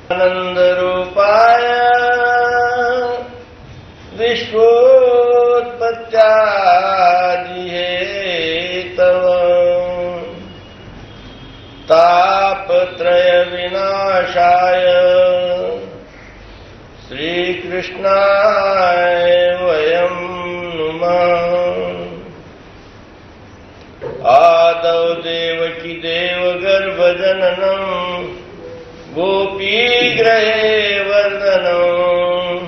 आनंद रूपाय विश्वोत्पत्त्यादि हेतव तापत्रय विनाशाय श्री कृष्णाय वयं नुमः। आदौ देवकी देवगर्भजननं गोपीगृहे वर्धनं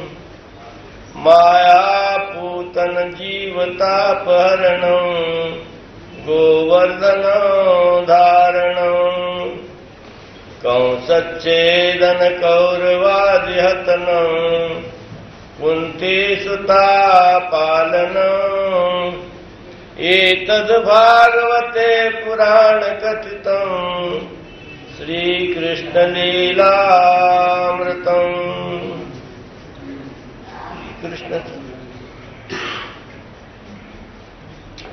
मायापूतन जीवतापहरणं गोवर्धनं धारणं कंसच्छेदन कौरवादिहतनं कुन्तीसुता पालनं एतद् भागवते पुराण कथितं श्रीकृष्णलीलामृतं। कृष्ण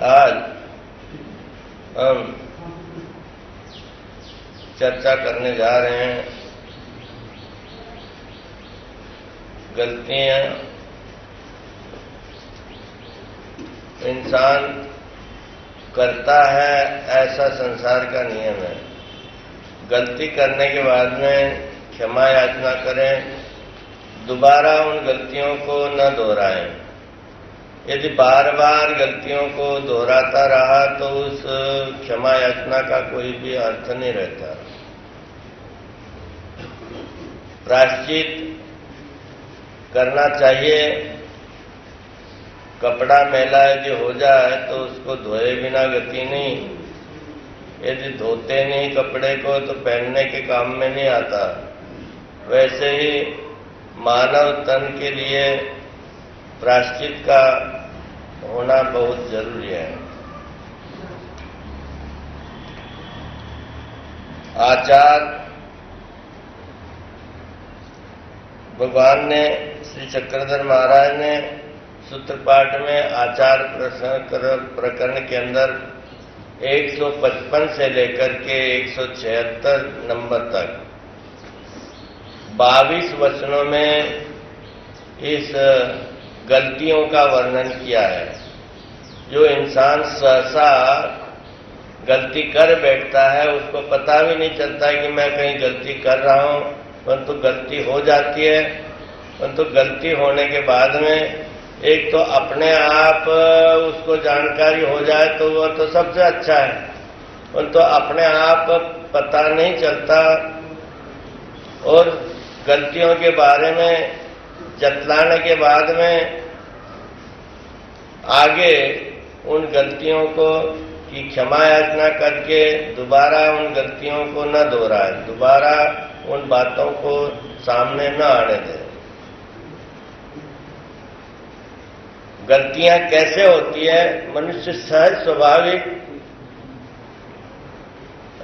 आज हम चर्चा करने जा रहे हैं गलतियां इंसान करता है, ऐसा संसार का नियम है। गलती करने के बाद में क्षमा याचना करें, दोबारा उन गलतियों को न दोहराएं। यदि बार बार गलतियों को दोहराता रहा तो उस क्षमा याचना का कोई भी अर्थ नहीं रहता। प्रायश्चित करना चाहिए। कपड़ा मैला यदि हो जाए तो उसको धोए बिना गति नहीं। यदि धोते नहीं कपड़े को तो पहनने के काम में नहीं आता। वैसे ही मानव तन के लिए प्रायश्चित का होना बहुत जरूरी है। आचार भगवान ने श्री चक्रधर महाराज ने सूत्र पाठ में आचार प्रकरण के अंदर 155 से लेकर के 176 नंबर तक 22 वचनों में इस गलतियों का वर्णन किया है। जो इंसान सहसा गलती कर बैठता है उसको पता भी नहीं चलता है कि मैं कहीं गलती कर रहा हूं, परंतु गलती हो जाती है। परंतु गलती होने के बाद में एक तो अपने आप उसको जानकारी हो जाए तो वो तो सबसे अच्छा है, परंतु अपने आप पता नहीं चलता और गलतियों के बारे में जतलाने के बाद में आगे उन गलतियों को की क्षमा याचना करके दोबारा उन गलतियों को न दोहराए, दोबारा उन बातों को सामने न आने दे। गलतियां कैसे होती है? मनुष्य सहज स्वाभाविक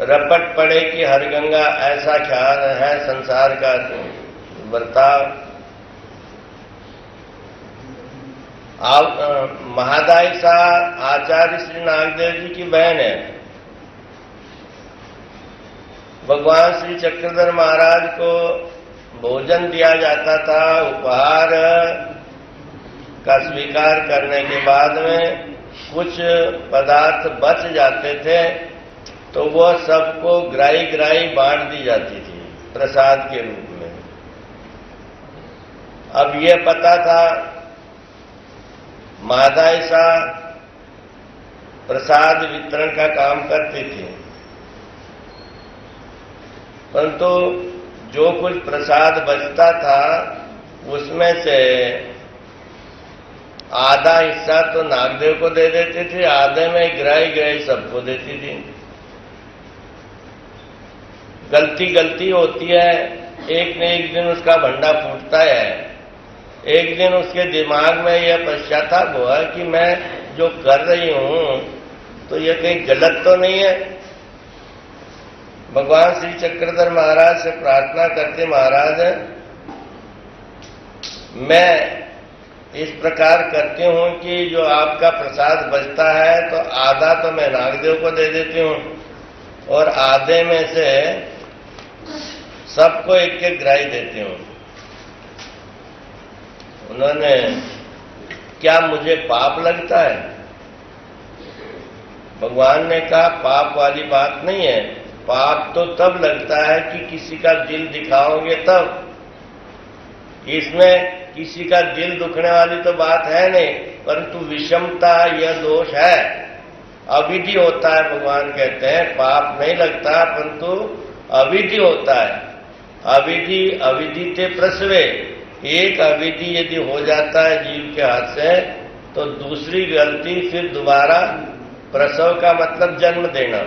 रपट पड़े कि हर गंगा, ऐसा ख्याल है संसार का बर्ताव। महादाई सा आचार्य श्री नागदेव जी की बहन है। भगवान श्री चक्रधर महाराज को भोजन दिया जाता था। उपहार का स्वीकार करने के बाद में कुछ पदार्थ बच जाते थे तो वो सबको ग्राही ग्राही बांट दी जाती थी प्रसाद के रूप में। अब ये पता था माता ऐसा प्रसाद वितरण का काम करती थी, परंतु जो कुछ प्रसाद बचता था उसमें से आधा हिस्सा तो नागदेव को दे देती थी, आधे में ग्राही सबको देती थी। गलती होती है, एक न एक दिन उसका भंडा फूटता है। एक दिन उसके दिमाग में यह पश्चाताप हुआ कि मैं जो कर रही हूं तो यह कहीं गलत तो नहीं है। भगवान श्री चक्रधर महाराज से प्रार्थना करते, महाराज मैं इस प्रकार करती हूं कि जो आपका प्रसाद बचता है तो आधा तो मैं नागदेव को दे देती हूं और आधे में से सबको एक एक ग्राही देते हूं। उन्होंने, क्या मुझे पाप लगता है? भगवान ने कहा पाप वाली बात नहीं है। पाप तो तब लगता है कि किसी का दिल दिखाओगे तब। इसमें किसी का दिल दुखने वाली तो बात है नहीं, परंतु विषमता यह दोष है। अविधि होता है, भगवान कहते हैं पाप नहीं लगता, परंतु अविधि होता है। अविधि अविदिते प्रसवे। एक अविधि यदि हो जाता है जीव के हाथ से, तो दूसरी गलती फिर दोबारा, प्रसव का मतलब जन्म देना।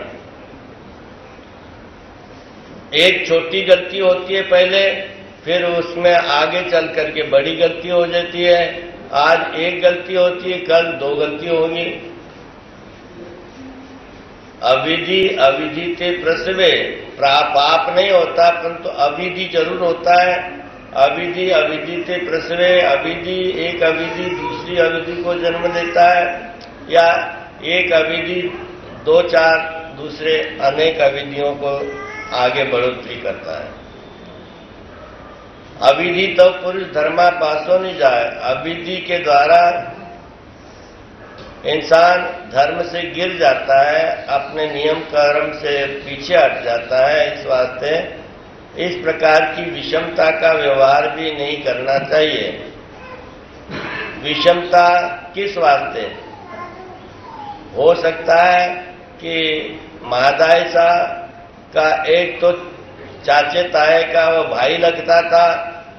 एक छोटी गलती होती है पहले, फिर उसमें आगे चल करके बड़ी गलती हो जाती है। आज एक गलती होती है, कल दो गलती होगी। अविधि अविदिते प्रसवे। पाप नहीं होता, परंतु अविधि जरूर होता है। अविधि अविदिते प्रसवे। अविधि, एक अविधि दूसरी अविधि को जन्म देता है, या एक अविधि दो चार दूसरे अनेक अविधियों को आगे बढ़ोतरी करता है। अविधि तो पुरुष धर्मा पासो नहीं जाए। अविधि के द्वारा इंसान धर्म से गिर जाता है, अपने नियम कर्म से पीछे हट जाता है। इस वास्ते इस प्रकार की विषमता का व्यवहार भी नहीं करना चाहिए। विषमता किस वास्ते? हो सकता है कि महादाई सा का एक तो चाचे ताए का वो भाई लगता था,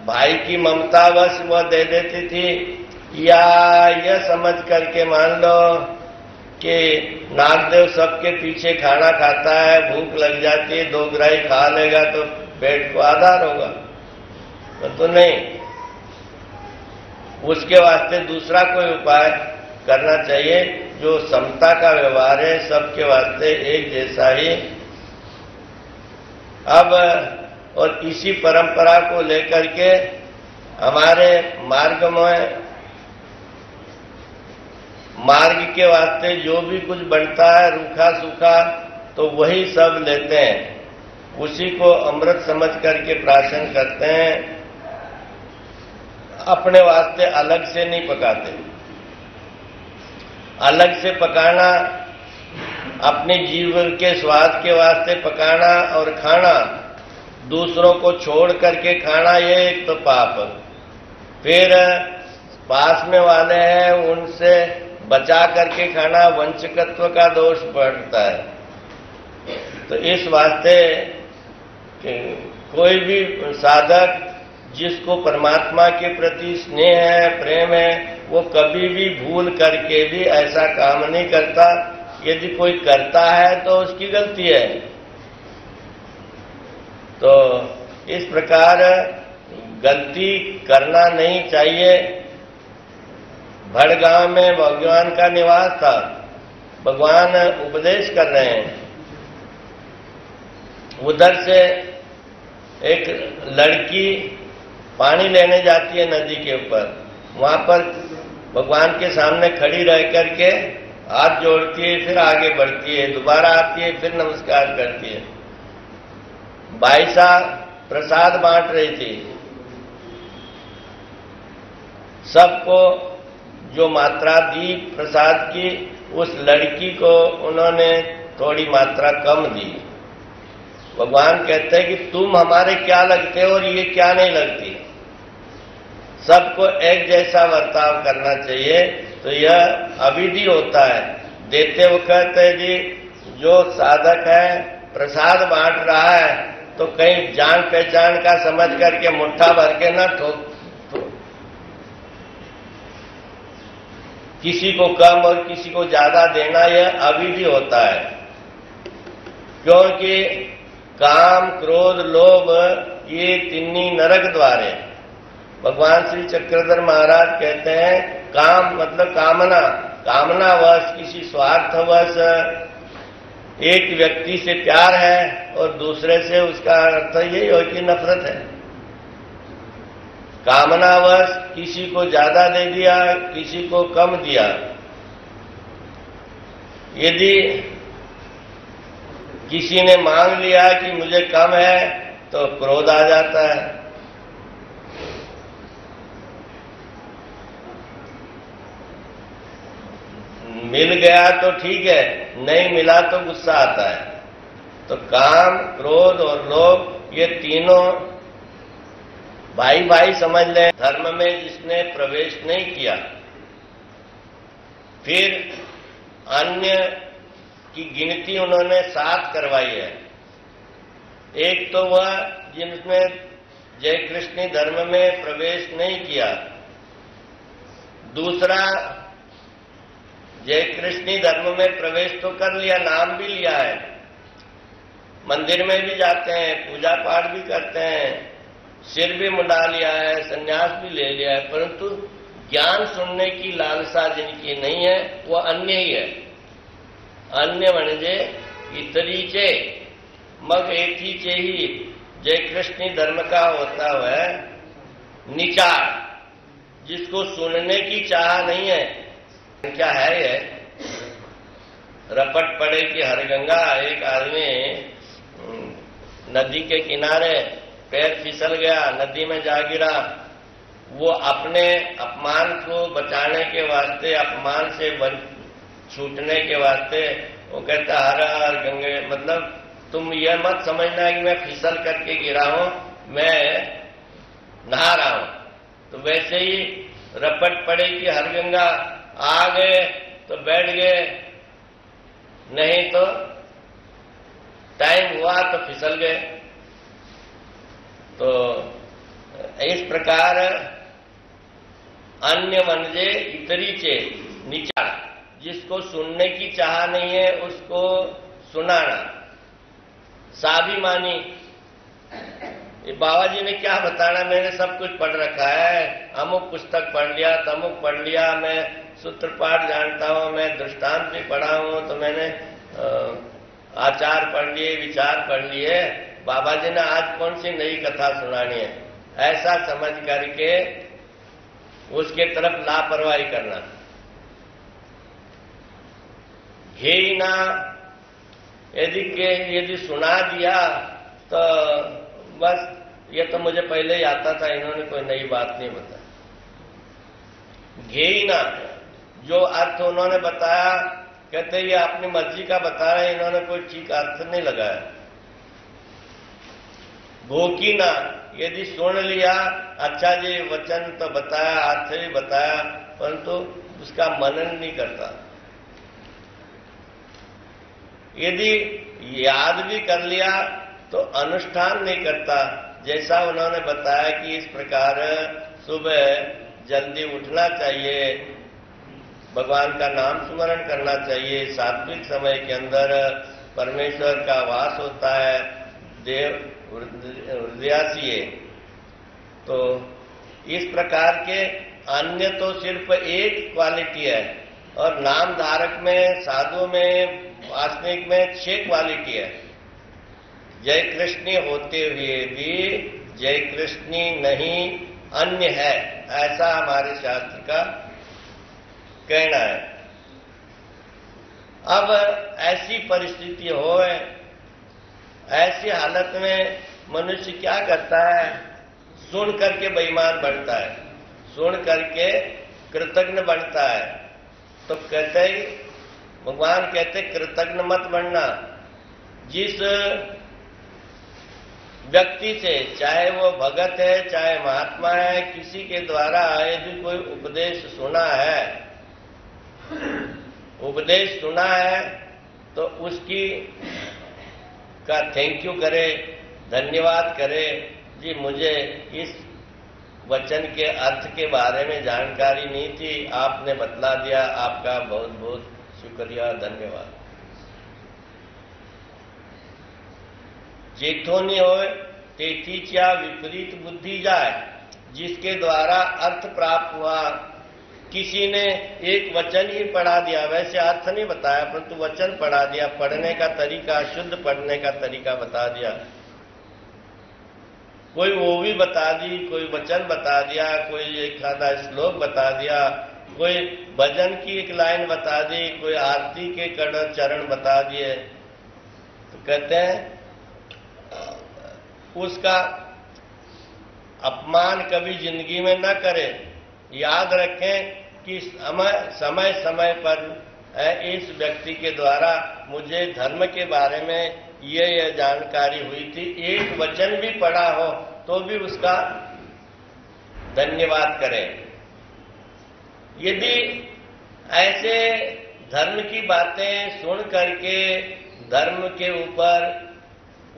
भाई की ममता बस वह दे देती थी, या यह समझ करके मान लो कि नागदेव सबके पीछे खाना खाता है, भूख लग जाती है, दो ग्राही खा लेगा तो पेट को आधार होगा, तो नहीं। उसके वास्ते दूसरा कोई उपाय करना चाहिए, जो समता का व्यवहार है, सबके वास्ते एक जैसा ही। अब और इसी परंपरा को लेकर के हमारे मार्ग के वास्ते जो भी कुछ बनता है रूखा सूखा, तो वही सब लेते हैं, उसी को अमृत समझ करके प्राशन करते हैं। अपने वास्ते अलग से नहीं पकाते। अलग से पकाना, अपने जीवन के स्वाद के वास्ते पकाना और खाना, दूसरों को छोड़ करके खाना, ये एक तो पाप। फिर पास में वाले हैं उनसे बचा करके खाना, वंचकत्व का दोष बढ़ता है। तो इस वास्ते कोई भी साधक जिसको परमात्मा के प्रति स्नेह है, प्रेम है, वो कभी भी भूल करके भी ऐसा काम नहीं करता। यदि कोई करता है तो उसकी गलती है। तो इस प्रकार गलती करना नहीं चाहिए। भड़गांव में भगवान का निवास था, भगवान उपदेश कर रहे हैं। उधर से एक लड़की पानी लेने जाती है नदी के ऊपर। वहां पर भगवान के सामने खड़ी रह करके हाथ जोड़ती है, फिर आगे बढ़ती है, दोबारा आती है, फिर नमस्कार करती है। भाई साहब प्रसाद बांट रही थी, सबको जो मात्रा दी प्रसाद की, उस लड़की को उन्होंने थोड़ी मात्रा कम दी। भगवान कहते हैं कि तुम हमारे क्या लगते हो और ये क्या नहीं लगती। सबको एक जैसा बर्ताव करना चाहिए। तो यह अविधि होता है। देते वक्त जी जो साधक है प्रसाद बांट रहा है, तो कहीं जान पहचान का समझ करके मुट्ठा भर के न ठोक, किसी को कम और किसी को ज्यादा देना, यह अविधि होता है। क्योंकि काम, क्रोध, लोभ ये तिन्नी नरक द्वार है। भगवान श्री चक्रधर महाराज कहते हैं काम मतलब कामना, कामनावश, किसी स्वार्थवश एक व्यक्ति से प्यार है और दूसरे से उसका अर्थ यही हो कि नफरत है। कामनावश किसी को ज्यादा दे दिया, किसी को कम दिया। यदि किसी ने मांग लिया कि मुझे कम है, तो क्रोध आ जाता है। मिल गया तो ठीक है, नहीं मिला तो गुस्सा आता है। तो काम, क्रोध और लोभ ये तीनों भाई भाई समझ लें। धर्म में जिसने प्रवेश नहीं किया, फिर अन्य की गिनती उन्होंने 7 करवाई है। एक तो वह जिसने जय कृष्ण धर्म में प्रवेश नहीं किया, दूसरा जय कृष्ण धर्म में प्रवेश तो कर लिया, नाम भी लिया है, मंदिर में भी जाते हैं, पूजा पाठ भी करते हैं, सिर भी मुंडा लिया है, संन्यास भी ले लिया है, परंतु ज्ञान सुनने की लालसा जिनकी नहीं है वो अन्य ही है। अन्य म्हणजे इतरीचे मग एथीचे ही जय कृष्ण धर्म का होता हुआ निचार, जिसको सुनने की चाह नहीं है। क्या है ये? रपट पड़े कि हर गंगा। एक आदमी नदी के किनारे पैर फिसल गया, नदी में जा गिरा। वो अपने अपमान को बचाने के वास्ते, अपमान से छूटने के वास्ते वो कहता हर हर गंगे, मतलब तुम यह मत समझना कि मैं फिसल करके गिरा हूं, मैं नहा रहा हूं। तो वैसे ही रपट पड़े कि हर गंगा, आ गए तो बैठ गए, नहीं तो टाइम हुआ तो फिसल गए। तो इस प्रकार अन्य मनजे इतरीचे निचार, जिसको सुनने की चाह नहीं है उसको सुनाना। स्वाभिमानी, ये बाबा जी ने क्या बताना, मैंने सब कुछ पढ़ रखा है, अमुक पुस्तक पढ़ लिया, तमुक पढ़ लिया, मैं सूत्र पाठ जानता हूं, मैं दृष्टांत भी पढ़ा हूं, तो मैंने आचार पढ़ लिए, विचार पढ़ लिए, बाबा जी ने आज कौन सी नई कथा सुनानी है, ऐसा समझ करके उसके तरफ लापरवाही करना। घेना, यदि सुना दिया तो बस ये तो मुझे पहले ही आता था, इन्होंने कोई नई बात नहीं बताई। घेना, जो अर्थ उन्होंने बताया, कहते ये अपनी मर्जी का बता रहे, इन्होंने कोई ठीक अर्थ नहीं लगाया। भोकीना, यदि सुन लिया, अच्छा जी वचन तो बताया, अर्थ भी बताया, परंतु उसका मनन नहीं करता। यदि याद भी कर लिया तो अनुष्ठान नहीं करता। जैसा उन्होंने बताया कि इस प्रकार सुबह जल्दी उठना चाहिए, भगवान का नाम स्मरण करना चाहिए, सात्विक समय के अंदर परमेश्वर का वास होता है, देव हृदयासी। तो इस प्रकार के अन्य तो सिर्फ एक क्वालिटी है, और नाम धारक में, साधु में, वासनिक में 6 क्वालिटी है। जय कृष्ण होते हुए भी जय कृष्ण नहीं अन्य है, ऐसा हमारे शास्त्र का कहना है। अब ऐसी परिस्थिति हो, ऐसी हालत में मनुष्य क्या करता है? सुन करके बेईमान बनता है, सुन करके कृतज्ञ बनता है। तो कहते हैं, भगवान कहते कृतज्ञ मत बनना। जिस व्यक्ति से, चाहे वो भगत है चाहे महात्मा है, किसी के द्वारा यदि कोई उपदेश सुना है, उपदेश सुना है, तो उसकी का थैंक यू करे, धन्यवाद करे, जी मुझे इस वचन के अर्थ के बारे में जानकारी नहीं थी, आपने बतला दिया, आपका बहुत बहुत शुक्रिया, धन्यवाद। जेठोनी होए तेथीच्या विपरीत बुद्धि जाए, जिसके द्वारा अर्थ प्राप्त हुआ। किसी ने एक वचन ही पढ़ा दिया, वैसे अर्थ नहीं बताया, परंतु वचन पढ़ा दिया, पढ़ने का तरीका, शुद्ध पढ़ने का तरीका बता दिया। कोई वो भी बता दी, कोई वचन बता दिया, कोई एक आधा श्लोक बता दिया, कोई भजन की एक लाइन बता दी, कोई आरती के चरण बता दिए। तो कहते हैं उसका अपमान कभी जिंदगी में न करें। याद रखें कि समय समय पर इस व्यक्ति के द्वारा मुझे धर्म के बारे में ये जानकारी हुई थी, एक वचन भी पढ़ा हो तो भी उसका धन्यवाद करें। यदि ऐसे धर्म की बातें सुन करके धर्म के ऊपर,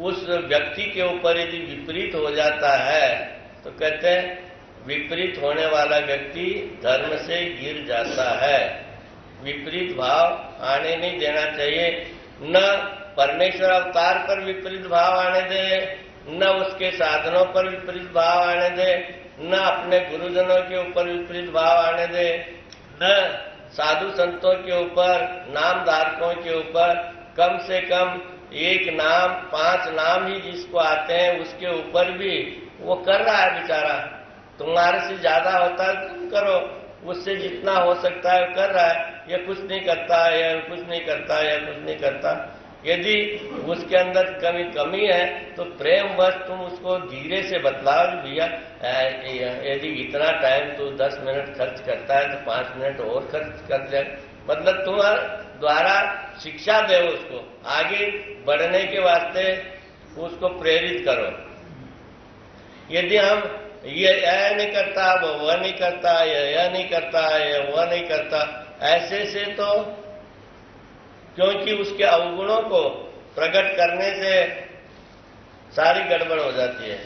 उस व्यक्ति के ऊपर यदि विपरीत हो जाता है तो कहते हैं विपरीत होने वाला व्यक्ति धर्म से गिर जाता है। विपरीत भाव आने नहीं देना चाहिए। न परमेश्वर अवतार पर विपरीत भाव आने दे, न उसके साधनों पर विपरीत भाव आने दे, न अपने गुरुजनों के ऊपर विपरीत भाव आने दे, न साधु संतों के ऊपर, नामधारकों के ऊपर। कम से कम एक नाम, 5 नाम ही जिसको आते हैं उसके ऊपर भी वो कर रहा है बेचारा। तुम्हारे से ज्यादा होता है तुम करो, उससे जितना हो सकता है कर रहा है। यह कुछ नहीं करता, यह कुछ नहीं करता, यह कुछ नहीं करता। यदि उसके अंदर कमी है तो प्रेम बस तुम उसको धीरे से बतलाओ, भैया यदि इतना टाइम तो 10 मिनट खर्च करता है तो 5 मिनट और खर्च कर दे। मतलब तुम्हारे द्वारा शिक्षा दे, उसको आगे बढ़ने के वास्ते उसको प्रेरित करो। यदि हम ये नहीं करता, वह नहीं करता, यह नहीं करता, वह नहीं करता, ऐसे से तो क्योंकि उसके अवगुणों को प्रकट करने से सारी गड़बड़ हो जाती है।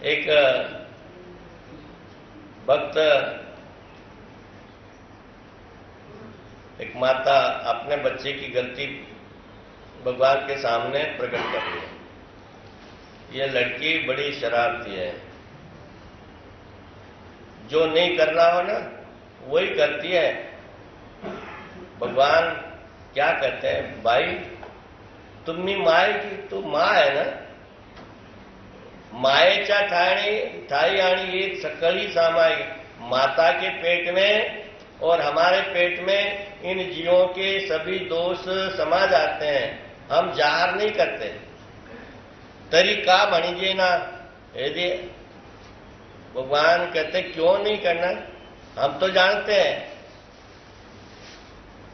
एक भक्त, एक माता अपने बच्चे की गलती भगवान के सामने प्रकट कर रही है। ये लड़की बड़ी शरारती है, जो नहीं करना हो ना वही करती है। भगवान क्या कहते हैं, भाई तुम्ही माय की, तू माँ है ना, मायेच्या ठाई आणि एक सकली सामाई। माता के पेट में और हमारे पेट में इन जीवों के सभी दोष समा जाते हैं। हम जार नहीं करते, तरीका बनीजे ना। यदि भगवान कहते क्यों नहीं करना, हम तो जानते हैं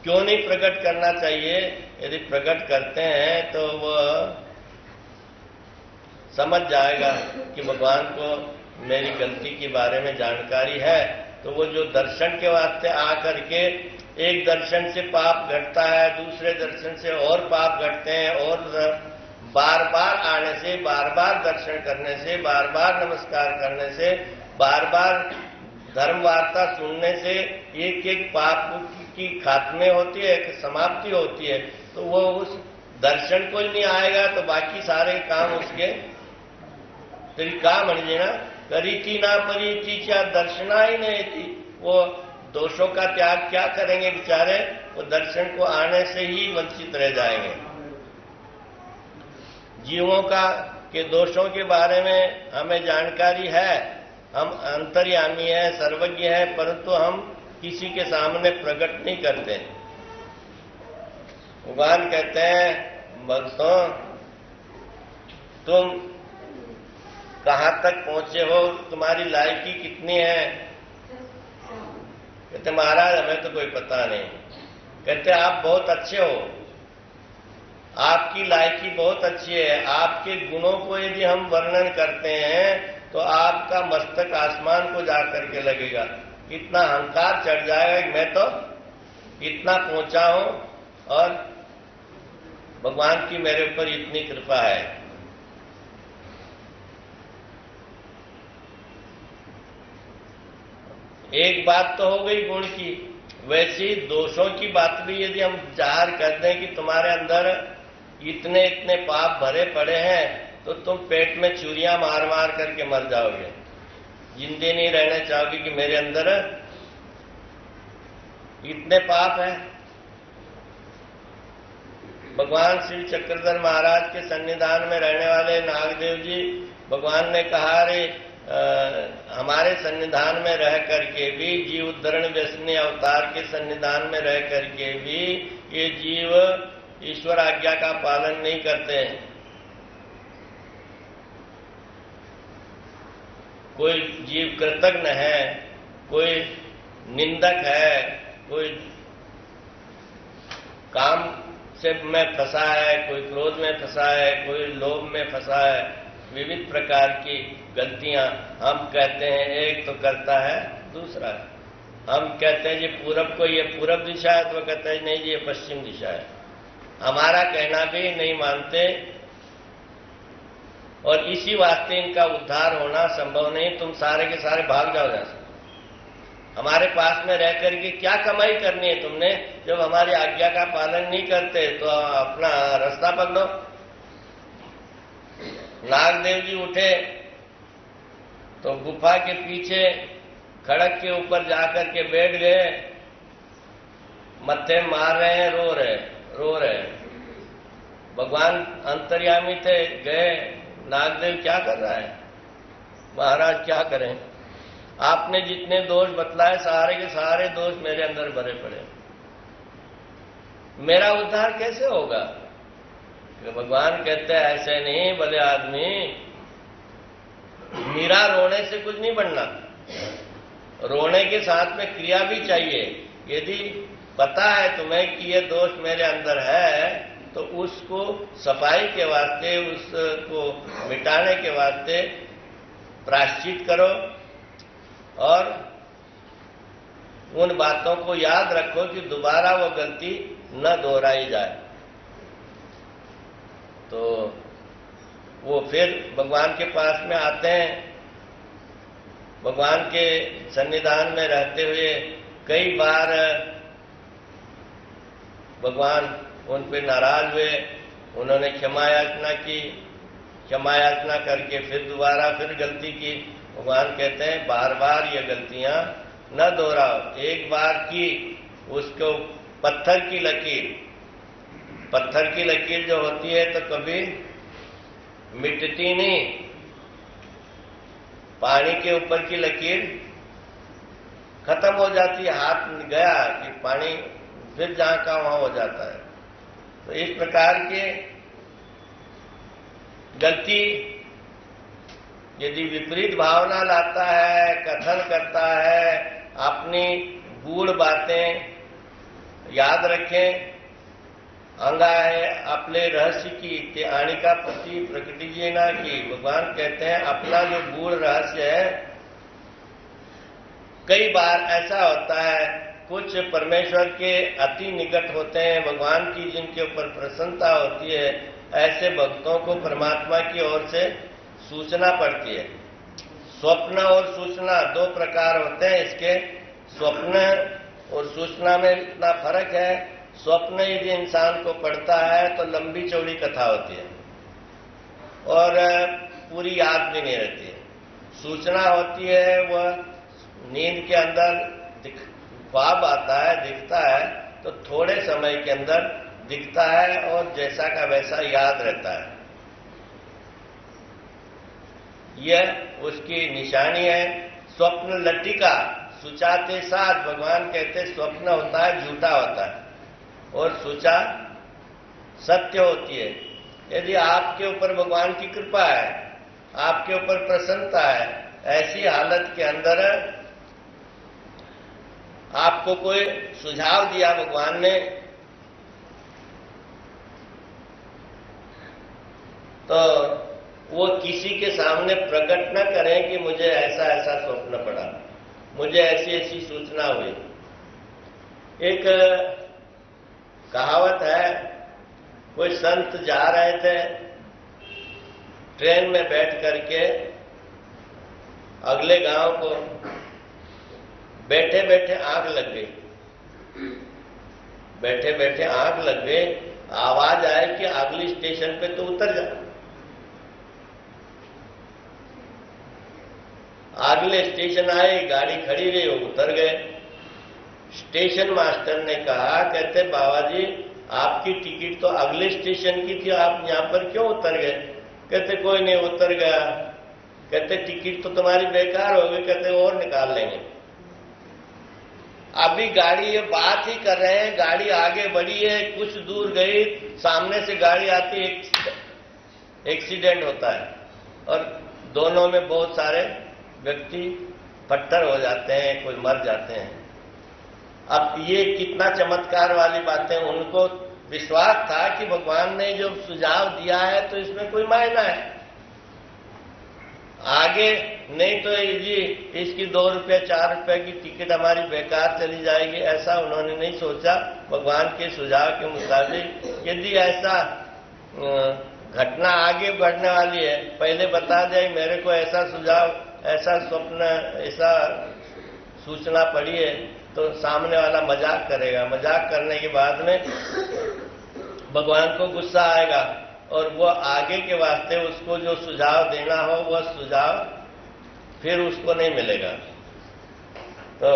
क्यों नहीं प्रकट करना चाहिए। यदि प्रकट करते हैं तो वह समझ जाएगा कि भगवान को मेरी गलती के बारे में जानकारी है। तो वो जो दर्शन के वास्ते आकर के, एक दर्शन से पाप घटता है, दूसरे दर्शन से और पाप घटते हैं, और बार बार आने से, बार बार दर्शन करने से, बार बार नमस्कार करने से, बार बार धर्म वार्ता सुनने से एक एक पाप की खात्मे होती है, एक समाप्ति होती है। तो वो उस दर्शन को ही नहीं आएगा तो बाकी सारे काम उसके तरीका म्हणजे ना, करीती ना परीती क्या दर्शना ही नहीं थी। वो दोषों का त्याग क्या करेंगे बेचारे, वो दर्शन को आने से ही वंचित रह जाएंगे। जीवों के दोषों के बारे में हमें जानकारी है, हम अंतर्यामी है, सर्वज्ञ है, परंतु हम किसी के सामने प्रकट नहीं करते। भगवान कहते हैं भक्तों तुम कहां तक पहुंचे हो, तुम्हारी लायकी कितनी है। कहते महाराज हमें तो कोई पता नहीं। कहते आप बहुत अच्छे हो, आपकी लायकी बहुत अच्छी है। आपके गुणों को यदि हम वर्णन करते हैं तो आपका मस्तक आसमान को जाकर के लगेगा, इतना अहंकार चढ़ जाएगा कि मैं तो इतना पहुंचा हूं और भगवान की मेरे ऊपर इतनी कृपा है। एक बात तो हो गई गुण की, वैसी दोषों की बात भी यदि हम जाहिर कर दें कि तुम्हारे अंदर इतने इतने पाप भरे पड़े हैं तो तुम पेट में चूरियां मार मार करके मर जाओगे, जिंदे नहीं रहना चाहोगे कि मेरे अंदर इतने पाप हैं। भगवान श्री चक्रधर महाराज के सन्निधान में रहने वाले नागदेव जी, भगवान ने कहा रे हमारे सन्निधान में रह करके भी, जीव उद्धरण व्यसनी अवतार के सन्निधान में रह करके भी ये जीव ईश्वर आज्ञा का पालन नहीं करते हैं। कोई जीव कृतज्ञ है, कोई निंदक है, कोई काम से में फंसा है, कोई क्रोध में फंसा है, कोई लोभ में फंसा है। विविध प्रकार की गलतियां हम कहते हैं, एक तो करता है, दूसरा है। हम कहते हैं जी पूरब को ये पूरब दिशा है, तो कहते हैं नहीं जी ये पश्चिम दिशा है। हमारा कहना भी नहीं मानते और इसी वास्ते इनका उद्धार होना संभव नहीं। तुम सारे के सारे भाग जाओ यहां से। हमारे पास में रह करके क्या कमाई करनी है तुमने, जब हमारी आज्ञा का पालन नहीं करते तो अपना रास्ता पकड़ो। नागदेव जी उठे तो गुफा के पीछे खड़क के ऊपर जाकर के बैठ गए, मत्थे मार रहे हैं, रो रहे हैं। भगवान अंतर्यामी थे, गए, नागदेव क्या कर रहा है? महाराज क्या करें, आपने जितने दोष बतलाए सारे के सारे दोष मेरे अंदर भरे पड़े, मेरा उद्धार कैसे होगा? तो भगवान कहते हैं ऐसे नहीं भले आदमी, मीरा रोने से कुछ नहीं बनना, रोने के साथ में क्रिया भी चाहिए। यदि पता है तुम्हें कि ये दोष मेरे अंदर है तो उसको सफाई के वास्ते, उसको मिटाने के वास्ते प्रायश्चित करो और उन बातों को याद रखो कि दोबारा वो गलती न दोहराई जाए। तो वो फिर भगवान के पास में आते हैं। भगवान के सन्निधान में रहते हुए कई बार भगवान उन पे नाराज हुए, उन्होंने क्षमा याचना की, क्षमा याचना करके फिर दोबारा फिर गलती की। भगवान कहते हैं बार बार ये गलतियां न दोहराओ, एक बार की उसको पत्थर की लकीर जो होती है तो कभी मिटती नहीं। पानी के ऊपर की लकीर खत्म हो जाती है, हाथ गया कि पानी फिर जहां का वहां हो जाता है। तो इस प्रकार के गलती यदि विपरीत भावना लाता है, कथन करता है, अपनी गूढ़ बातें याद रखें। अंगा है अपने रहस्य की ते आणिका पति प्रकटिए ना की। भगवान कहते हैं अपना जो गूढ़ रहस्य है, कई बार ऐसा होता है कुछ परमेश्वर के अति निकट होते हैं, भगवान की जिनके ऊपर प्रसन्नता होती है, ऐसे भक्तों को परमात्मा की ओर से सूचना पड़ती है। स्वप्न और सूचना दो प्रकार होते हैं इसके। स्वप्न और सूचना में इतना फर्क है, स्वप्न यदि इंसान को पड़ता है तो लंबी चौड़ी कथा होती है और पूरी याद भी नहीं रहती है। सूचना होती है वह नींद के अंदर ख्वाब आता है, दिखता है तो थोड़े समय के अंदर दिखता है और जैसा का वैसा याद रहता है। यह उसकी निशानी है। स्वप्न लट्टिका सुचाते साथ, भगवान कहते स्वप्न होता है झूठा होता है और सुचा सत्य होती है। यदि आपके ऊपर भगवान की कृपा है, आपके ऊपर प्रसन्नता है, ऐसी हालत के अंदर आपको कोई सुझाव दिया भगवान ने तो वो किसी के सामने प्रकट न करें कि मुझे ऐसा ऐसा स्वप्न पड़ा, मुझे ऐसी ऐसी सूचना हुई। एक कहावत है, कोई संत जा रहे थे, ट्रेन में बैठ करके अगले गांव को, बैठे बैठे आग लग गई, बैठे बैठे आग लग गई। आवाज आए कि अगली स्टेशन पे तो उतर जा। अगले स्टेशन आए, गाड़ी खड़ी रही, वो उतर गए। स्टेशन मास्टर ने कहा, कहते बाबा जी आपकी टिकट तो अगले स्टेशन की थी, आप यहां पर क्यों उतर गए? कहते कोई नहीं उतर गया। कहते टिकट तो तुम्हारी बेकार हो गई। कहते और निकाल लेंगे। अभी गाड़ी ये बात ही कर रहे हैं, गाड़ी आगे बढ़ी है, कुछ दूर गई, सामने से गाड़ी आती, एक्सीडेंट होता है और दोनों में बहुत सारे व्यक्ति पत्थर हो जाते हैं, कोई मर जाते हैं। अब ये कितना चमत्कार वाली बातें, उनको विश्वास था कि भगवान ने जो सुझाव दिया है तो इसमें कोई मायना है, आगे नहीं तो जी इसकी 2 रुपये 4 रुपये की टिकट हमारी बेकार चली जाएगी, ऐसा उन्होंने नहीं सोचा। भगवान के सुझाव के मुताबिक यदि ऐसा घटना आगे बढ़ने वाली है, पहले बता जाए मेरे को ऐसा सुझाव, ऐसा स्वप्न, ऐसा सूचना पड़ी है, तो सामने वाला मजाक करेगा। मजाक करने के बाद में भगवान को गुस्सा आएगा और वो आगे के वास्ते उसको जो सुझाव देना हो वह सुझाव फिर उसको नहीं मिलेगा। तो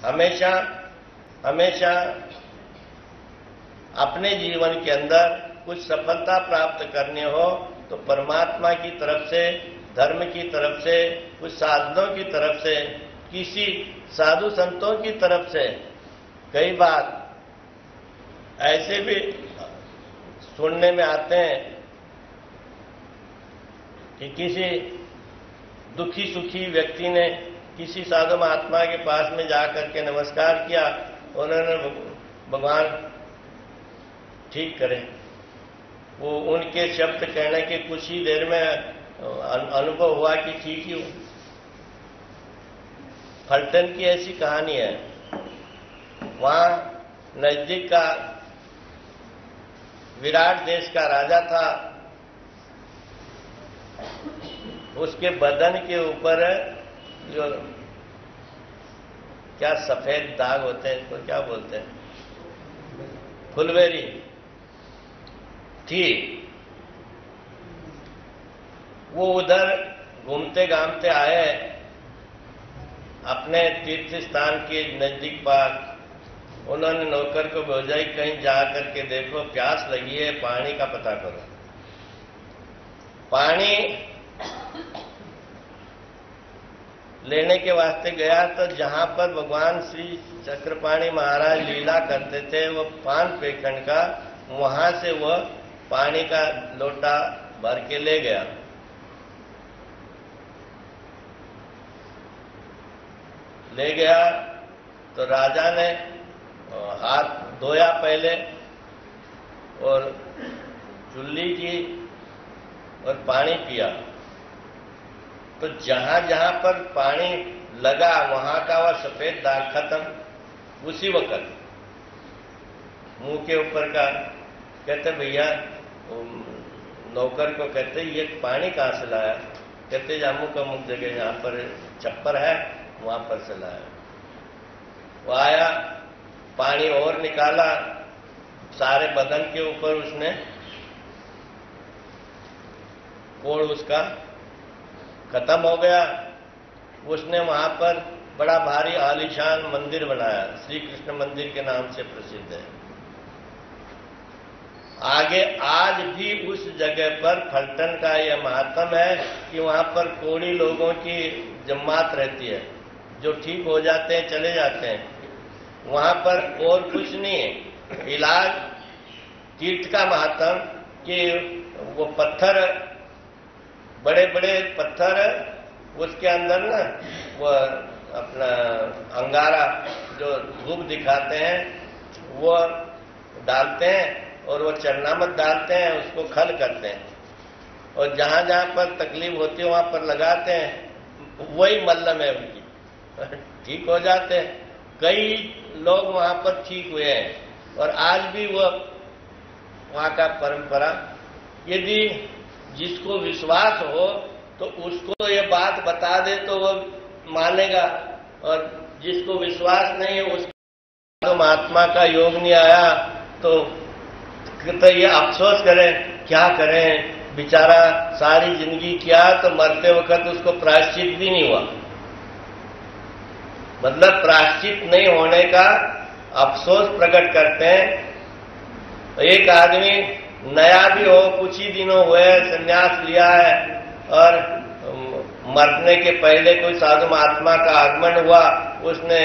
हमेशा हमेशा अपने जीवन के अंदर कुछ सफलता प्राप्त करनी हो तो परमात्मा की तरफ से, धर्म की तरफ से, कुछ साधनों की तरफ से, किसी साधु संतों की तरफ से, कई बार ऐसे भी सुनने में आते हैं कि किसी दुखी सुखी व्यक्ति ने किसी साधु महात्मा के पास में जाकर के नमस्कार किया, उन्होंने भगवान ठीक करें, वो उनके शब्द कहने के कुछ ही देर में अनुभव हुआ कि ठीक ही हो। फलटन की ऐसी कहानी है। वहां नजदीक का विराट देश का राजा था, उसके बदन के ऊपर जो क्या सफेद दाग होते हैं, इसको क्या बोलते हैं, फुलवेरी थी। वो उधर घूमते घामते आए अपने तीर्थ स्थान के नजदीक पास। उन्होंने नौकर को भेजा, कहीं जा करके देखो प्यास लगी है, पानी का पता करो। पानी लेने के वास्ते गया तो जहां पर भगवान श्री चक्रपाणी महाराज लीला करते थे, वो पान पेखंड का, वहां से वह पानी का लोटा भर के ले गया। ले गया तो राजा ने हाथ धोया पहले और चुल्ली की और पानी पिया। तो जहां जहां पर पानी लगा वहां का वह सफेद दाग खत्म। उसी वक्त मुंह के ऊपर का कहते भैया, नौकर को कहते ये पानी कहां से लाया? कहते जामू का मुख जगह जहां पर छप्पर है वहां पर से लाया। वो आया, पानी और निकाला, सारे बदन के ऊपर उसने कोड़ उसका खत्म हो गया। उसने वहां पर बड़ा भारी आलीशान मंदिर बनाया, श्री कृष्ण मंदिर के नाम से प्रसिद्ध है। आगे आज भी उस जगह पर फलटन का यह महात्म है कि वहां पर कोड़ी लोगों की जमात रहती है, जो ठीक हो जाते हैं चले जाते हैं। वहां पर और कुछ नहीं है, इलाज तीर्थ का महात्म कि वो पत्थर, बड़े बड़े पत्थर, उसके अंदर ना वो अपना अंगारा जो धूप दिखाते हैं वो डालते हैं और वो चरनामत डालते हैं, उसको खल करते हैं और जहां जहां पर तकलीफ होती है वहां पर लगाते हैं। वही मल्लम है उनकी, ठीक हो जाते हैं। कई लोग वहां पर ठीक हुए हैं और आज भी वो वहां का परंपरा। यदि जिसको विश्वास हो तो उसको ये बात बता दे तो वो मानेगा, और जिसको विश्वास नहीं है उसको महात्मा का योग नहीं आया तो ये अफसोस करें, क्या करें, बेचारा सारी जिंदगी किया तो मरते वक्त उसको प्रायश्चित भी नहीं हुआ। मतलब प्रायश्चित नहीं होने का अफसोस प्रकट करते हैं। एक आदमी नया भी हो, कुछ ही दिनों हुए, संन्यास लिया है और मरने के पहले कोई साधु महात्मा का आगमन हुआ, उसने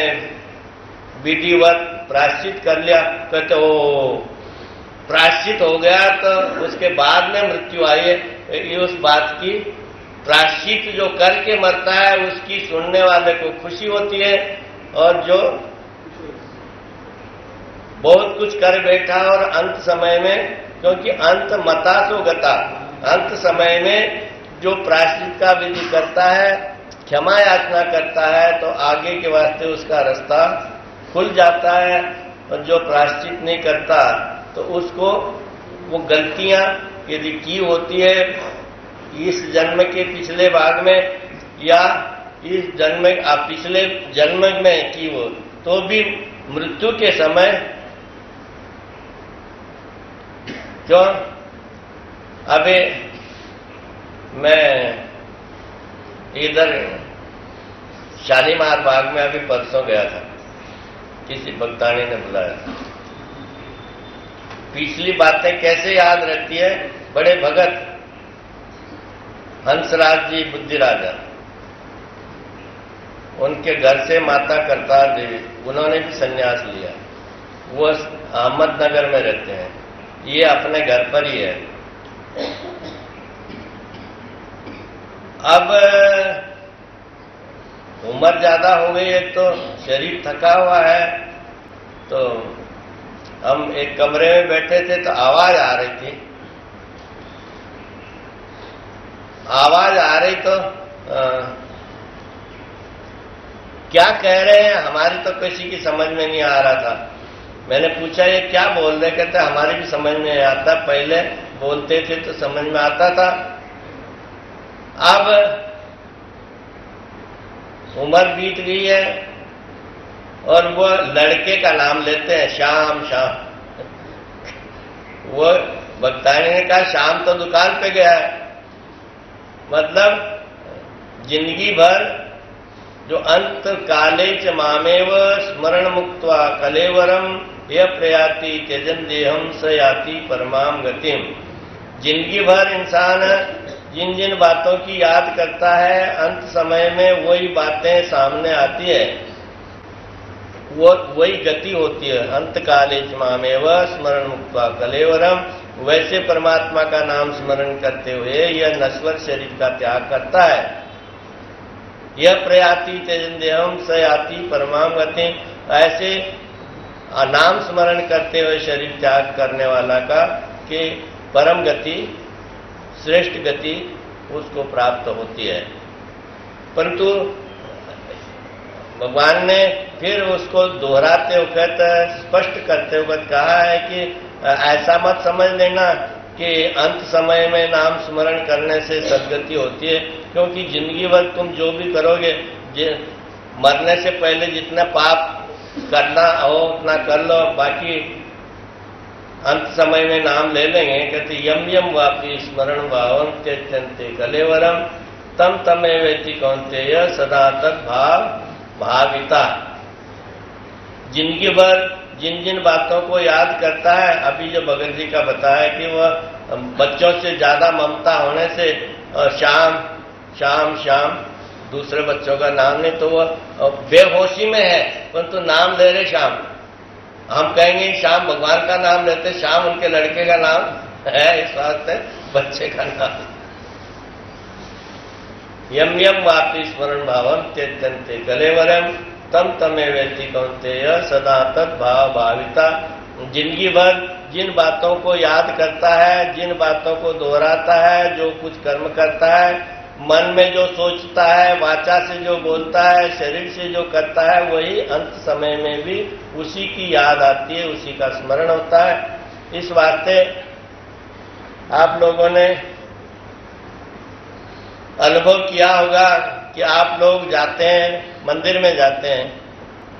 विधिवत प्रायश्चित कर लिया। कहते ओ प्रायश्चित हो गया तो उसके बाद में मृत्यु आई है, ये उस बात की प्रायश्चित जो करके मरता है उसकी सुनने वाले को खुशी होती है, और जो बहुत कुछ कर बैठा और अंत समय में, क्योंकि अंत मतासो गता, अंत समय में जो प्रायश्चित का विधि करता है, क्षमा याचना करता है, तो आगे के वास्ते उसका रास्ता खुल जाता है। और जो प्रायश्चित नहीं करता तो उसको वो गलतियां यदि की होती है इस जन्म के पिछले भाग में या इस जन्म पिछले जन्म में की हो, तो भी मृत्यु के समय, क्यों अभी मैं इधर शालीमार बाग में अभी परसों गया था, किसी भक्तानी ने बुलाया। पिछली बातें कैसे याद रहती है? बड़े भगत हंसराज जी बुद्धिराजा, उनके घर से माता करतार देवी, उन्होंने भी संन्यास लिया। वो अहमदनगर में रहते हैं, ये अपने घर पर ही है। अब उम्र ज्यादा हो गई है तो शरीर थका हुआ है, तो हम एक कमरे में बैठे थे तो आवाज आ रही थी। आवाज आ रही तो क्या कह रहे हैं हमारी तो किसी की समझ में नहीं आ रहा था। मैंने पूछा ये क्या बोल रहे? कहते हमारी भी समझ में नहीं आता, पहले बोलते थे तो समझ में आता था, अब उम्र बीत गई है। और वो लड़के का नाम लेते हैं, श्याम श्याम। वो भक्तानी ने कहा श्याम तो दुकान पे गया है, मतलब जिंदगी भर जो अंत काले च मामेव स्मरण मुक्त्वा कलेवरम यह प्रयाति त्यजन देहम स याति परमाम गतिम। जिंदगी भर इंसान जिन जिन बातों की याद करता है, अंत समय में वही बातें सामने आती है, वो वही गति होती है। अंत काले च मामेव स्मरण मुक्त्वा कलेवरम, वैसे परमात्मा का नाम स्मरण करते हुए यह नश्वर शरीर का त्याग करता है। यह प्रयाति त्यजन देहम स याति परमाम गति, ऐसे नाम स्मरण करते हुए शरीर त्याग करने वाला का कि परम गति, श्रेष्ठ गति उसको प्राप्त होती है। परंतु भगवान ने फिर उसको दोहराते हुए स्पष्ट करते हुए कहा है कि ऐसा मत समझ लेना कि अंत समय में नाम स्मरण करने से सद्गति होती है, क्योंकि जिंदगी भर तुम जो भी करोगे, मरने से पहले जितना पाप करना हो उतना कर लो, बाकी अंत समय में नाम ले लेंगे। कहते यम यम वापी स्मरण भावम त्यजन्ते कलेवरम तम तमे वेति कौन्तेय सदा तत् भाव भाविता। जिंदगी भर जिन जिन बातों को याद करता है, अभी जो भगत जी का बताया कि वह बच्चों से ज्यादा ममता होने से श्याम श्याम श्याम, दूसरे बच्चों का नाम नहीं, तो वह बेहोशी में है परंतु नाम ले रहे श्याम। हम कहेंगे श्याम भगवान का नाम लेते, श्याम उनके लड़के का नाम है, इस वास्ते बच्चे का नाम। यम यम वापी स्मरण भावम त्यजन्ते कलेवरम तम तमे वेति कौन्तेय सदा तत् भाव भाविता। जिंदगी भर जिन बातों को याद करता है, जिन बातों को दोहराता है, जो कुछ कर्म करता है, मन में जो सोचता है, वाचा से जो बोलता है, शरीर से जो करता है, वही अंत समय में भी उसी की याद आती है, उसी का स्मरण होता है। इस वास्ते आप लोगों ने अनुभव किया होगा कि आप लोग जाते हैं, मंदिर में जाते हैं,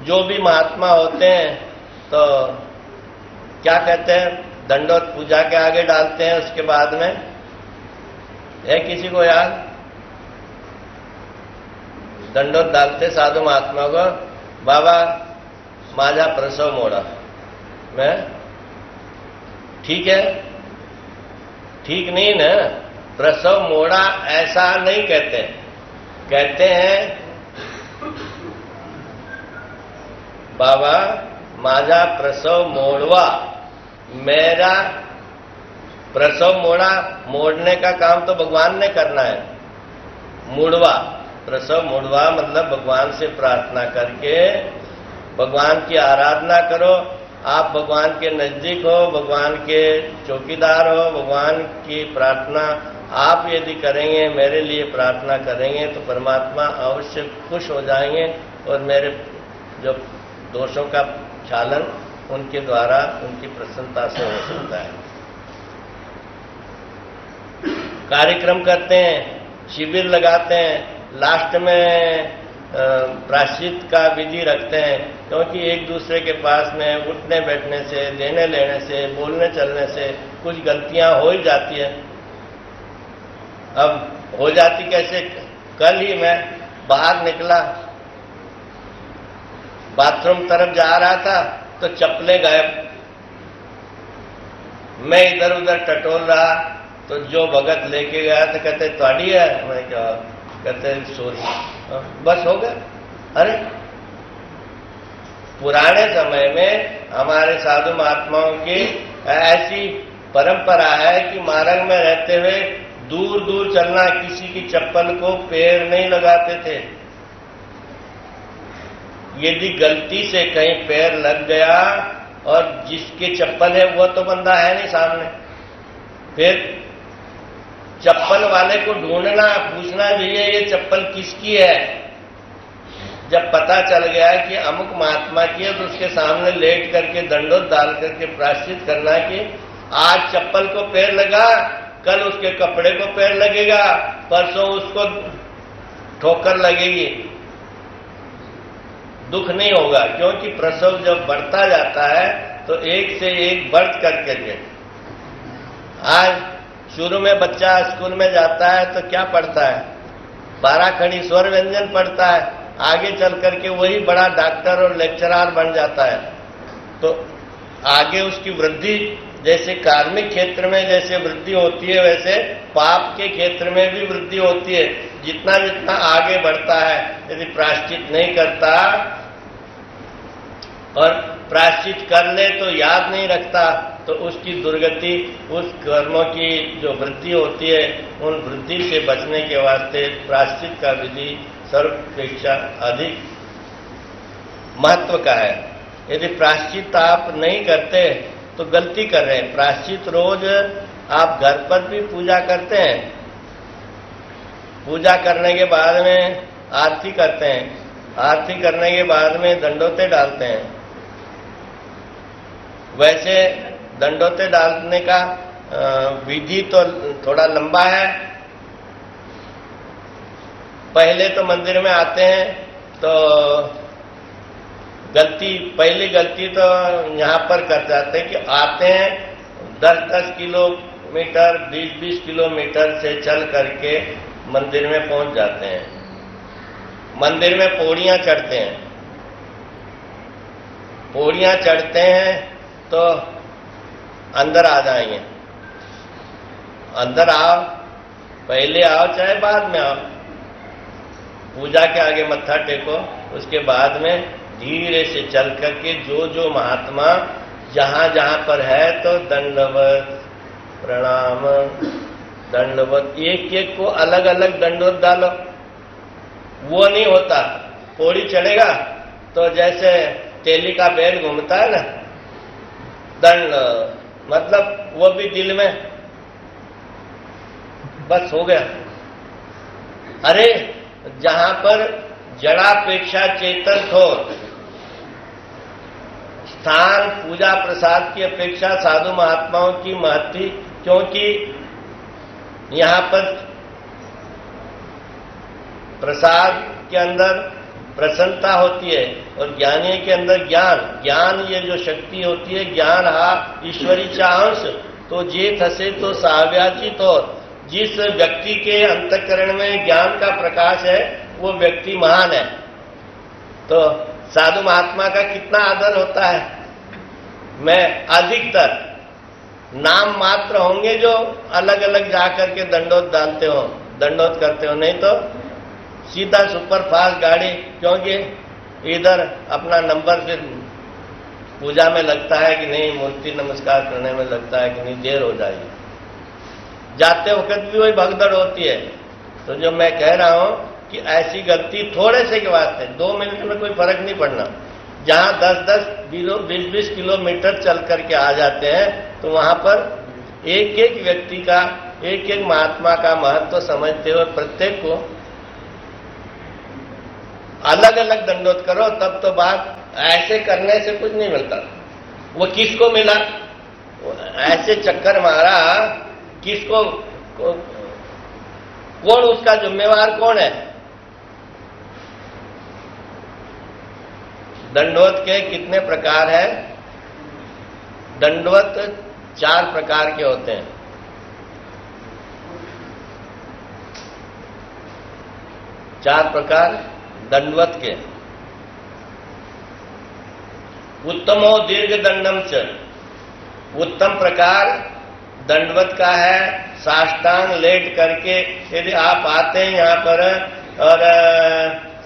जो भी महात्मा होते हैं तो क्या कहते हैं, दंडोत पूजा के आगे डालते हैं, उसके बाद में है किसी को याद? दंडोत डालते साधु महात्मा को, बाबा माझा प्रसव मोड़ा। मैं ठीक है, ठीक नहीं ना, प्रसव मोड़ा ऐसा नहीं कहते, कहते हैं बाबा माझा प्रसव मोड़वा, मेरा प्रसव मोड़ा। मोड़ने का काम तो भगवान ने करना है, मुड़वा, प्रसव मुड़वा मतलब भगवान से प्रार्थना करके भगवान की आराधना करो। आप भगवान के नजदीक हो, भगवान के चौकीदार हो, भगवान की प्रार्थना आप यदि करेंगे, मेरे लिए प्रार्थना करेंगे तो परमात्मा अवश्य खुश हो जाएंगे और मेरे जो दोषों का क्षालन उनके द्वारा, उनकी प्रसन्नता से हो सकता है। कार्यक्रम करते हैं, शिविर लगाते हैं, लास्ट में प्रायश्चित का विधि रखते हैं, क्योंकि एक दूसरे के पास में उठने बैठने से, देने लेने से, बोलने चलने से कुछ गलतियां हो ही जाती है। अब हो जाती कैसे? कल ही मैं बाहर निकला, बाथरूम तरफ जा रहा था तो चप्पलें गायब। मैं इधर उधर टटोल रहा तो जो भगत लेके गया तो कहते तुम्हारी है, मैं क्या, कहते सॉरी, बस हो गया। अरे पुराने समय में हमारे साधु महात्माओं की ऐसी परंपरा है कि मार्ग में रहते हुए दूर दूर चलना, किसी की चप्पल को पैर नहीं लगाते थे। यदि गलती से कहीं पैर लग गया और जिसके चप्पल है वो तो बंदा है नहीं सामने, फिर चप्पल वाले को ढूंढना, पूछना चाहिए ये चप्पल किसकी है। जब पता चल गया कि अमुक महात्मा की है तो उसके सामने लेट करके दंडोत डाल करके प्रायश्चित करना कि आज चप्पल को पैर लगा, कल उसके कपड़े को पैर लगेगा, परसों उसको ठोकर लगेगी। दुख नहीं होगा, क्योंकि प्रसव जब बढ़ता जाता है तो एक से एक बढ़ करके, आज शुरू में बच्चा स्कूल में जाता है तो क्या पढ़ता है? 12 खड़ी स्वर व्यंजन पढ़ता है, आगे चल करके वही बड़ा डॉक्टर और लेक्चरर बन जाता है। तो आगे उसकी वृद्धि, जैसे कार्मिक क्षेत्र में जैसे वृद्धि होती है, वैसे पाप के क्षेत्र में भी वृद्धि होती है। जितना जितना आगे बढ़ता है, यदि प्रायश्चित नहीं करता और प्रायश्चित कर ले तो याद नहीं रखता, तो उसकी दुर्गति, उस कर्मों की जो वृद्धि होती है, उन वृद्धि से बचने के वास्ते प्रायश्चित का विधि सर्वापेक्षा अधिक महत्व का है। यदि प्रायश्चित आप नहीं करते तो गलती कर रहे हैं। प्रायश्चित रोज आप घर पर भी पूजा करते हैं, पूजा करने के बाद में आरती करते हैं, आरती करने के बाद में दंडोते डालते हैं। वैसे दंडोते डालने का विधि तो थोड़ा लंबा है। पहले तो मंदिर में आते हैं तो पहली गलती तो यहाँ पर कर जाते हैं कि आते हैं 10-10 किलोमीटर 20-20 किलोमीटर से चल करके मंदिर में पहुंच जाते हैं। मंदिर में पौड़ियां चढ़ते हैं, पौड़ियां चढ़ते हैं तो अंदर आ जाएंगे। अंदर आओ, पहले आओ चाहे बाद में आओ, पूजा के आगे मत्था टेको, उसके बाद में धीरे से चल करके जो जो महात्मा जहां जहां पर है तो दंडवत प्रणाम दंडवत, एक एक को अलग अलग दंडवत डालो। वो नहीं होता, पौड़ी चढ़ेगा तो जैसे तेली का बैल घूमता है ना, दंड मतलब वो भी दिल में बस हो गया। अरे जहां पर जड़ापेक्षा चेतन हो, स्थान पूजा प्रसाद की अपेक्षा साधु महात्माओं की महत्व, क्योंकि यहां पर प्रसाद के अंदर प्रसन्नता होती है और ज्ञानी के अंदर ज्ञान ये जो शक्ति होती है, ज्ञान हा ईश्वरी चांस तो जे थसे तो साव्याचित। और जिस व्यक्ति के अंतःकरण में ज्ञान का प्रकाश है वो व्यक्ति महान है। तो साधु महात्मा का कितना आदर होता है। मैं अधिकतर नाम मात्र होंगे जो अलग अलग जाकर के दंडोत डालते हो, दंडोत करते हो, नहीं तो सीधा सुपर फास्ट गाड़ी, क्योंकि इधर अपना नंबर फिर पूजा में लगता है कि नहीं, मूर्ति नमस्कार करने में लगता है कि नहीं, देर हो जाएगी। जाते वक्त भी वही भगदड़ होती है। तो जो मैं कह रहा हूं कि ऐसी गलती थोड़े से के वास्ते 2 मिनट में कोई फर्क नहीं पड़ना। जहां 10-10 20-20 किलोमीटर चल करके आ जाते हैं, तो वहां पर एक एक व्यक्ति का, एक एक महात्मा का महत्व समझते हुए प्रत्येक को अलग अलग दंडोत करो, तब तो बात, ऐसे करने से कुछ नहीं मिलता। वो किसको मिला, ऐसे चक्कर मारा, किसको, कौन उसका जिम्मेवार कौन है? दंडवत के कितने प्रकार है? दंडवत 4 प्रकार के होते हैं। चार प्रकार दंडवत के। उत्तमो दीर्घ दंडम च, उत्तम प्रकार दंडवत का है साष्टांग लेट करके। यदि आप आते हैं यहाँ पर और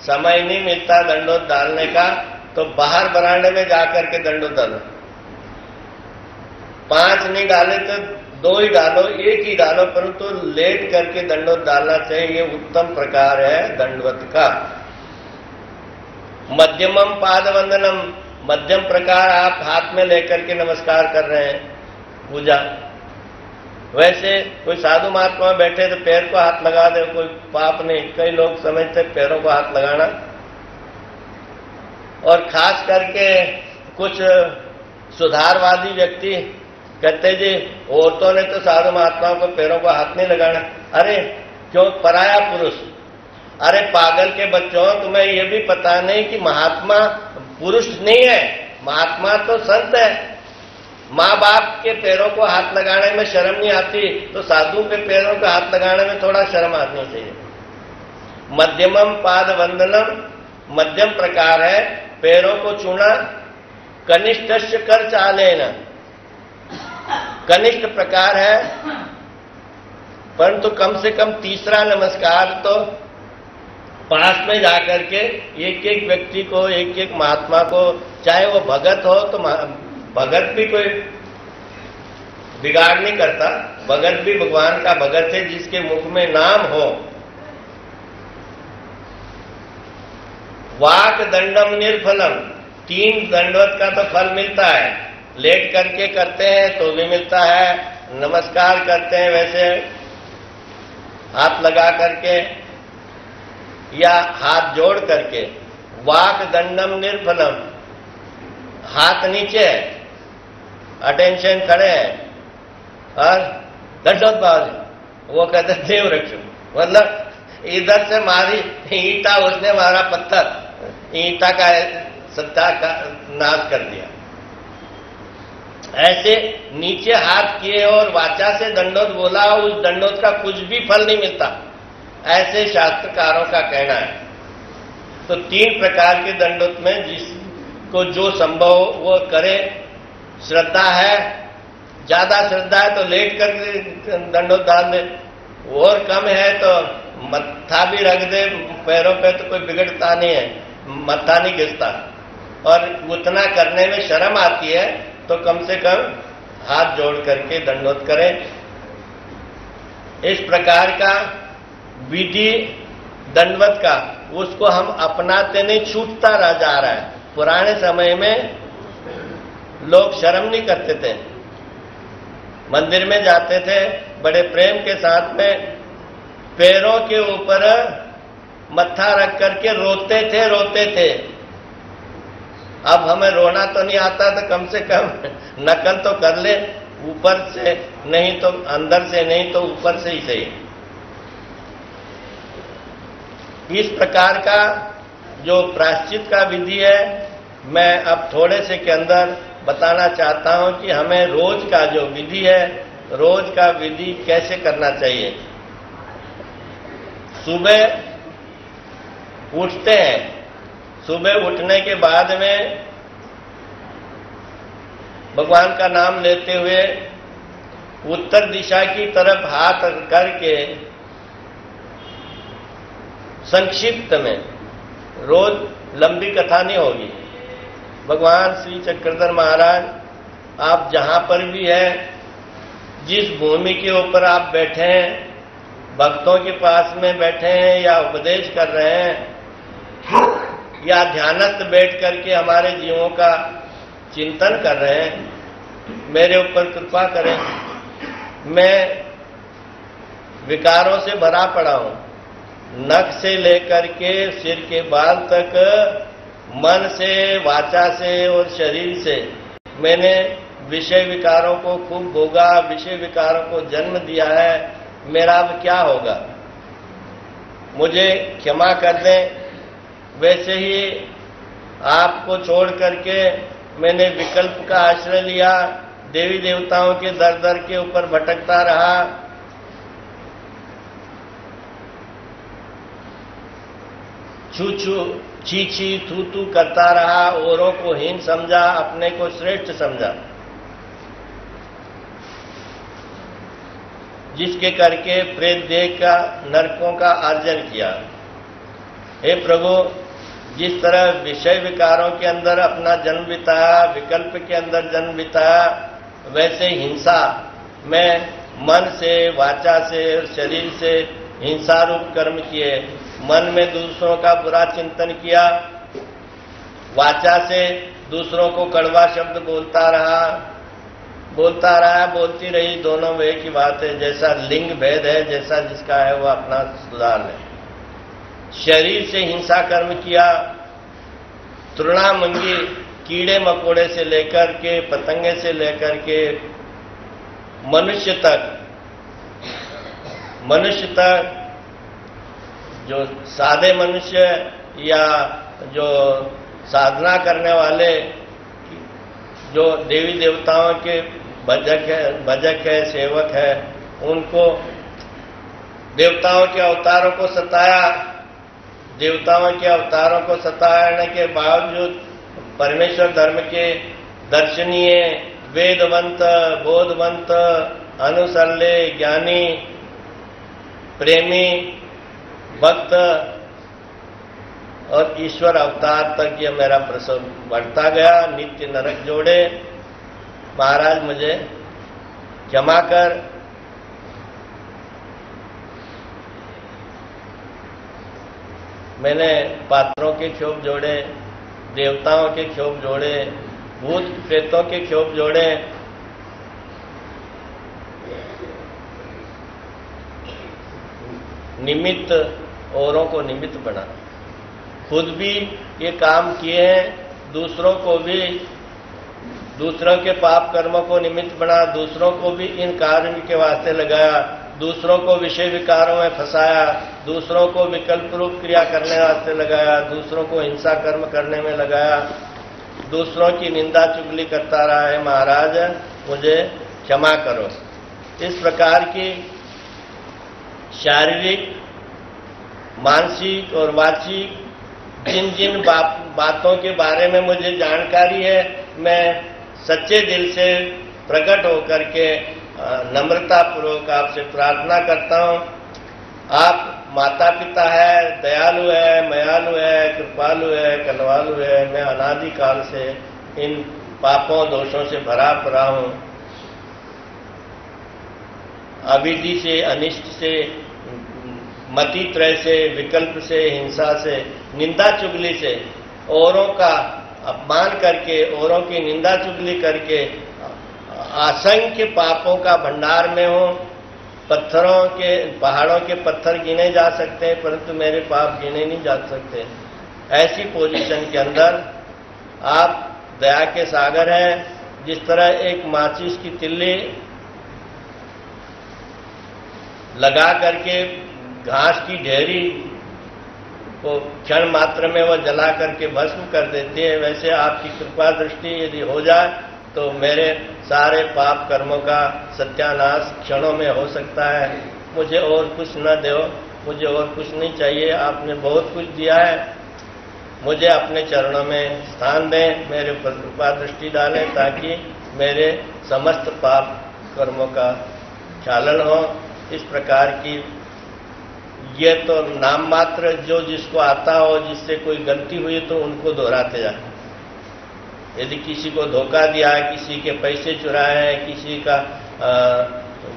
समय नहीं मिलता दंडोत डालने का, तो बाहर बरामदे में जाकर के दंडोत डालो। 5 नहीं डाले तो 2 ही डालो, 1 ही डालो, परंतु लेट करके दंडोत डालना चाहिए। ये उत्तम प्रकार है दंडवत का। मध्यमम पाद वंदनम, मध्यम प्रकार आप हाथ में लेकर के नमस्कार कर रहे हैं, पूजा। वैसे कोई साधु महात्मा बैठे तो पैर को हाथ लगा दे, कोई पाप नहीं। कई लोग समझते पैरों को हाथ लगाना, और खास करके कुछ सुधारवादी व्यक्ति कहते जी औरतों ने तो साधु महात्माओं को पैरों को हाथ नहीं लगाना। अरे क्यों, पराया पुरुष। अरे पागल के बच्चों, तुम्हें यह भी पता नहीं कि महात्मा पुरुष नहीं है, महात्मा तो संत है। माँ बाप के पैरों को हाथ लगाने में शर्म नहीं आती, तो साधु के पैरों को हाथ लगाने में थोड़ा शर्म आनी चाहिए। मध्यमम पाद वंदनम, मध्यम प्रकार है, पैरों को छूना। कनिष्ठस्य कर चालेना, कनिष्ठ प्रकार है, परंतु कम से कम तीसरा नमस्कार तो पास में जाकर के एक एक व्यक्ति को, एक एक महात्मा को, चाहे वो भगत हो तो भगत भी कोई बिगाड़ नहीं करता, भगत भी भगवान का भगत है जिसके मुख में नाम हो। वाक दंडम निर्फलम, 3 दंडवत का तो फल मिलता है। लेट करके करते हैं तो भी मिलता है, नमस्कार करते हैं वैसे हाथ लगा करके या हाथ जोड़ करके। वाक दंडम निर्फलम, हाथ नीचे, अटेंशन खड़े हैं और दंडोत बाज, वो कहते देव रक्षो, मतलब इधर से मारी ईंटा, उसने मारा पत्थर, ईंटा का सत्ता का नाश कर दिया। ऐसे नीचे हाथ किए और वाचा से दंडोत बोला, उस दंडोत का कुछ भी फल नहीं मिलता, ऐसे शास्त्रकारों का कहना है। तो 3 प्रकार के दंडोत में जिसको जो संभव वो करे। श्रद्धा है, ज्यादा श्रद्धा है तो लेट कर दंडोत डाल दे, और कम है तो मत्था भी रख दे पैरों पे, तो कोई बिगड़ता नहीं है, मत्था नहीं घिसता। और उतना करने में शर्म आती है तो कम से कम हाथ जोड़ करके दंडोत करें। इस प्रकार का विधि दंडवत का, उसको हम अपनाते नहीं, छूटता रह जा रहा है। पुराने समय में लोग शर्म नहीं करते थे, मंदिर में जाते थे बड़े प्रेम के साथ में, पैरों के ऊपर मत्था रख करके रोते थे। अब हमें रोना तो नहीं आता, तो कम से कम नकल तो कर ले, ऊपर से नहीं तो अंदर से, नहीं तो ऊपर से ही सही। इस प्रकार का जो प्रायश्चित का विधि है, मैं अब थोड़े से के अंदर बताना चाहता हूं कि हमें रोज का जो विधि है, रोज का विधि कैसे करना चाहिए। सुबह उठते हैं, सुबह उठने के बाद में भगवान का नाम लेते हुए उत्तर दिशा की तरफ हाथ करके संक्षिप्त में, रोज लंबी कथा नहीं होगी। भगवान श्री चक्रधर महाराज, आप जहां पर भी हैं, जिस भूमि के ऊपर आप बैठे हैं, भक्तों के पास में बैठे हैं या उपदेश कर रहे हैं या ध्यानस्थ बैठ करके हमारे जीवों का चिंतन कर रहे हैं, मेरे ऊपर कृपा करें। मैं विकारों से भरा पड़ा हूं, नख से लेकर के सिर के बाल तक, मन से, वाचा से और शरीर से मैंने विषय विकारों को खूब भोगा, विषय विकारों को जन्म दिया है। मेरा अब क्या होगा? मुझे क्षमा कर दें। वैसे ही आपको छोड़ करके मैंने विकल्प का आश्रय लिया, देवी देवताओं के दर दर के ऊपर भटकता रहा, छू छू छी छी थू थू करता रहा, औरों को हीन समझा, अपने को श्रेष्ठ समझा, जिसके करके प्रेत देह का नरकों का अर्जन किया। हे प्रभु, जिस तरह विषय विकारों के अंदर अपना जन्म बिताया, विकल्प के अंदर जन्म बिताया, वैसे हिंसा मैं मन से, वाचा से और शरीर से हिंसा रूप कर्म किए। मन में दूसरों का बुरा चिंतन किया, वाचा से दूसरों को कड़वा शब्द बोलता रहा, बोलती रही, दोनों वे की बात है। जैसा लिंग भेद है, जैसा जिसका है वो अपना सुधार ले। शरीर से हिंसा कर्म किया, तृणामंगी, कीड़े मकोड़े से लेकर के, पतंगे से लेकर के मनुष्य तक जो सादे मनुष्य या जो साधना करने वाले, जो देवी देवताओं के भजक है, सेवक है, उनको देवताओं के अवतारों को सताया। देवताओं के अवतारों को सताने के बावजूद परमेश्वर धर्म के दर्शनीय, वेदवंत, बोधवंत, अनुसरले, ज्ञानी, प्रेमी, भक्त और ईश्वर अवतार तक यह मेरा प्रसव बढ़ता गया। नित्य नरक जोड़े। महाराज मुझे क्षमा कर। मैंने पात्रों के क्षोभ जोड़े, देवताओं के क्षोभ जोड़े, भूत प्रेतों के क्षोभ जोड़े, निमित्त औरों को निमित्त बना, खुद भी ये काम किए हैं, दूसरों को भी, दूसरों के पाप कर्मों को निमित्त बना, दूसरों को भी इन कार्य के वास्ते लगाया, दूसरों को विषय विकारों में फंसाया, दूसरों को विकल्प रूप क्रिया करने वास्ते लगाया, दूसरों को हिंसा कर्म करने में लगाया, दूसरों की निंदा चुगली करता रहा है। महाराज मुझे क्षमा करो। इस प्रकार की शारीरिक, मानसिक और वाचिक जिन जिन बातों के बारे में मुझे जानकारी है, मैं सच्चे दिल से प्रकट होकर के नम्रता पूर्वक आपसे प्रार्थना करता हूं। आप माता पिता है, दयालु है, मयालु है, कृपालु है, कलवालु है। मैं अनादि काल से इन पापों दोषों से भरा पड़ा हूं। अविधि से, अनिष्ट से, मति त्रय से, विकल्प से, हिंसा से, निंदा चुगली से, औरों का अपमान करके, औरों की निंदा चुगली करके असंख्य पापों का भंडार में हूं। पत्थरों के, पहाड़ों के पत्थर गिने जा सकते हैं, परंतु मेरे पाप गिने नहीं जा सकते। ऐसी पोजीशन के अंदर आप दया के सागर हैं। जिस तरह एक माचिस की तिल्ली लगा करके घास की ढेरी को क्षण मात्र में वह जला करके भस्म कर देती है, वैसे आपकी कृपा दृष्टि यदि हो जाए तो मेरे सारे पाप कर्मों का सत्यानाश क्षणों में हो सकता है। मुझे और कुछ न दो, मुझे और कुछ नहीं चाहिए। आपने बहुत कुछ दिया है, मुझे अपने चरणों में स्थान दें, मेरे ऊपर कृपा दृष्टि डालें, ताकि मेरे समस्त पाप कर्मों का क्षालन हो। इस प्रकार की ये तो नाम मात्र, जो जिसको आता हो, जिससे कोई गलती हुई तो उनको दोहराते जाए। यदि किसी को धोखा दिया है, किसी के पैसे चुराए हैं, किसी का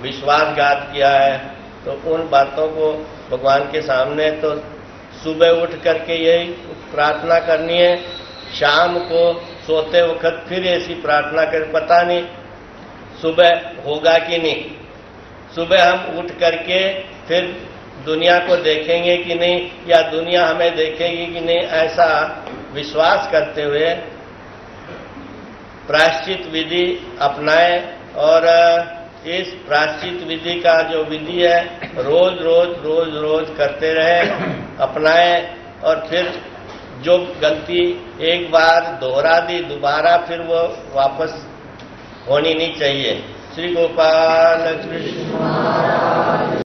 विश्वासघात किया है, तो उन बातों को भगवान के सामने तो सुबह उठ करके यही प्रार्थना करनी है, शाम को सोते वक्त फिर ऐसी प्रार्थना कर, पता नहीं सुबह होगा कि नहीं। सुबह हम उठ करके फिर दुनिया को देखेंगे कि नहीं, या दुनिया हमें देखेगी कि नहीं, ऐसा विश्वास करते हुए प्रायश्चित विधि अपनाएं। और इस प्रायश्चित विधि का जो विधि है रोज रोज रोज रोज करते रहें, अपनाएं। और फिर जो गलती एक बार दोहरा दी, दोबारा फिर वो वापस होनी नहीं चाहिए। श्री गोपाल कृष्ण।